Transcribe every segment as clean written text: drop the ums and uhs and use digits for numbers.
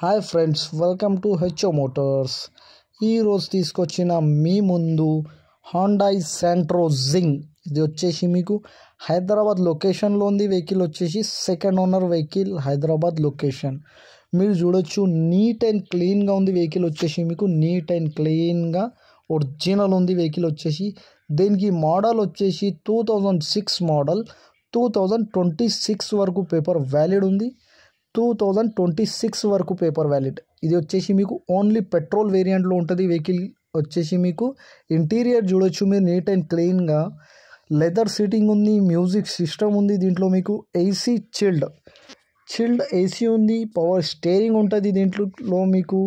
Hi friends, welcome to HO Motors. ఈరోజు తీసుకొచ్చిన మీ ముందు హాండాయ్ శాంట్రో జింగ్. ఇది వచ్చేసి మీకు హైదరాబాద్ లొకేషన్లో ఉంది. వెహికల్ వచ్చేసి second owner vehicle, Hyderabad location. మీరు చూడొచ్చు, నీట్ అండ్ క్లీన్గా ఉంది. వెహికల్ వచ్చేసి మీకు నీట్ అండ్ క్లీన్గా ఒరిజినల్ ఉంది. వెహికల్ వచ్చేసి దీనికి మోడల్ వచ్చేసి 2006 మోడల్. 2026 వరకు పేపర్ వ్యాలిడ్ ఉంది. 2026 వరకు పేపర్ వ్యాలిడ్. ఇది వచ్చేసి మీకు ఓన్లీ పెట్రోల్ వేరియంట్లో ఉంటుంది. వెహికల్ వచ్చేసి మీకు ఇంటీరియర్ చూడొచ్చు మీరు, నీట్ అండ్ క్లీన్గా లెదర్ సీటింగ్ ఉంది, మ్యూజిక్ సిస్టమ్ ఉంది. దీంట్లో మీకు ఏసీ చిల్డ్ ఏసీ ఉంది, పవర్ స్టీరింగ్ ఉంటుంది. దీంట్లో మీకు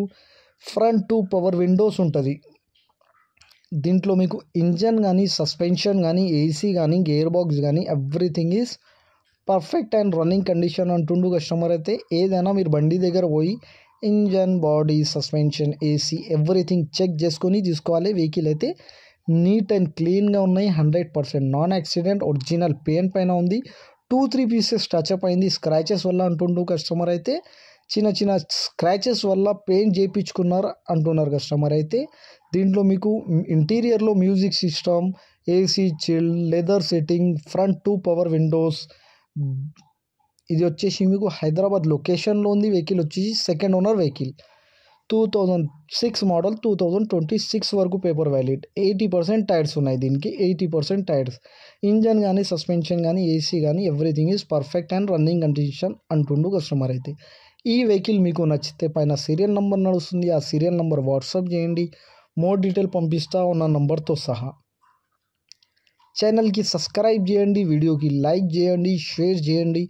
ఫ్రంట్ 2 పవర్ విండోస్ ఉంటుంది. దీంట్లో మీకు ఇంజన్ కానీ, సస్పెన్షన్ కానీ, ఏసీ కానీ, గేర్ బాక్స్ కానీ everything is perfect and running condition అంటుండు కస్టమర్. అయితే ఏదైనా మీరు బండి దగ్గర పోయి engine, body, suspension, AC everything check చేసుకొని తీసుకోవాలి. వెహికల్ అయితే నీట్ అండ్ క్లీన్గా ఉన్నాయి. 100% నాన్ యాక్సిడెంట్, ఒరిజినల్ పెయింట్ పైన ఉంది. 2-3 పీసెస్ టచ్అప్ అయింది స్క్రాచెస్ వల్ల అంటుండు కస్టమర్. అయితే చిన్న స్క్రాచెస్ వల్ల పెయింట్ చేయించుకున్నారు అంటున్నారు కస్టమర్. అయితే దీంట్లో మీకు ఇంటీరియర్లో music system, AC chill, leather setting, front 2 power windows. ఇది వచ్చేసి మీకు హైదరాబాద్ లొకేషన్లో ఉంది. వెహికల్ వచ్చేసి సెకండ్ ఓనర్ వెహికల్, 2006 మోడల్. 2026 వరకు పేపర్ వ్యాలిడ్. 80% టైర్స్ ఉన్నాయి దీనికి, 80% టైర్స్. ఇంజన్ కానీ, సస్పెన్షన్ కానీ, ఏసీ కానీ everything is perfect and running condition అంటుండు కస్టమర్. అయితే ఈ వెహికల్ మీకు నచ్చితే పైన సీరియల్ నెంబర్ నడుస్తుంది, ఆ సీరియల్ నెంబర్ వాట్సాప్ చేయండి. మోర్ డీటెయిల్ పంపిస్తా ఉన్న నంబర్తో సహా. ఛానల్కి సబ్స్క్రైబ్ చేయండి, వీడియోకి లైక్ చేయండి, షేర్ చేయండి.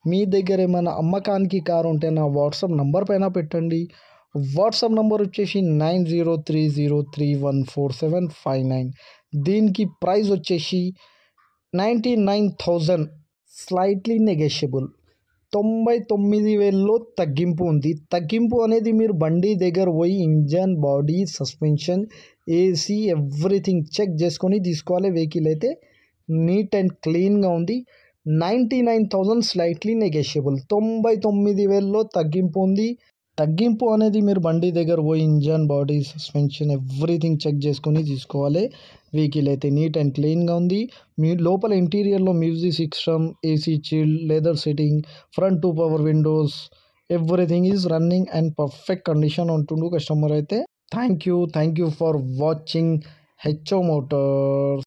మీ దగ్గర ఏమైనా అమ్మకానికి కారు ఉంటే నా వాట్సాప్ నంబర్ పైన పెట్టండి. వాట్సాప్ నంబర్ వచ్చేసి 9030314759. దీనికి ప్రైస్ వచ్చేసి 99,000, స్లైట్లీ నెగోషియబుల్. 99,000లో తగ్గింపు ఉంది. తగ్గింపు అనేది మీరు బండి దగ్గర పోయి engine, body, suspension, AC everything check చేసుకొని తీసుకోవాలి. వెహికల్ అయితే నీట్ అండ్ క్లీన్గా ఉంది. 99,000 స్లైట్లీ నెగోషియబుల్. 99,000లో తగ్గింపు ఉంది. తగ్గింపు అనేది మీరు బండి దగ్గర పోయి engine, body, suspension everything check చేసుకొని తీసుకోవాలి. వెహికల్ అయితే నీట్ అండ్ క్లీన్గా ఉంది. మీ లోపల ఇంటీరియర్లో music system, AC chill, leather sitting, front 2 power windows everything is running and perfect condition ఉంటుండు కస్టమర్. అయితే thank you for watching HO Motors.